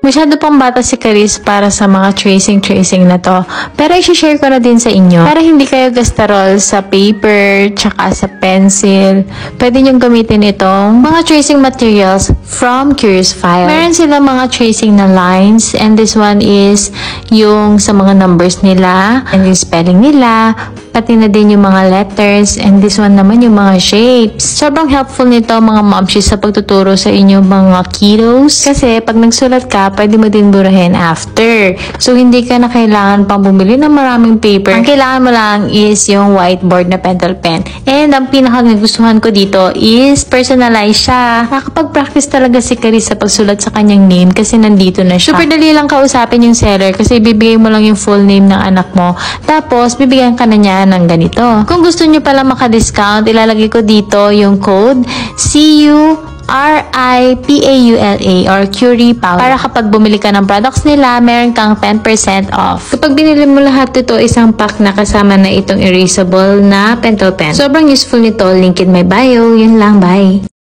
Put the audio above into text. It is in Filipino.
Masyado pang bata si Charis para sa mga tracing na to. Pero i-share ko na din sa inyo. Para hindi kayo gastarol sa paper, tsaka sa pencil, pwede nyo gamitin itong mga tracing materials from Curious File. Meron sila mga tracing na lines, and this one is yung sa mga numbers nila, and yung spelling nila, pati na din yung mga letters, and this one naman yung mga shapes. Sobrang helpful nito mga momshies sa pagtuturo sa inyo mga kiddos. Kasi pag nagsulat ka, pwede mo din burahin after. So, hindi ka na kailangan pang bumili ng maraming paper. Ang kailangan mo lang is yung whiteboard na pentel pen. And ang pinakagustuhan ko dito is personalize siya. Nakapag-practice talaga si Charis sa pagsulat sa kanyang name kasi nandito na siya. Super dali lang kausapin yung seller kasi ibibigay mo lang yung full name ng anak mo. Tapos, bibigyan ka na niya ng ganito. Kung gusto nyo pala maka-discount, ilalagay ko dito yung code CURIPAULA or Curie Paula. Para kapag bumili ka ng products nila, meron kang 10% off. Kapag binili mo lahat ito, isang pack na kasama na itong erasable na pentel pen. Sobrang useful nito. Link in my bio. Yun lang. Bye!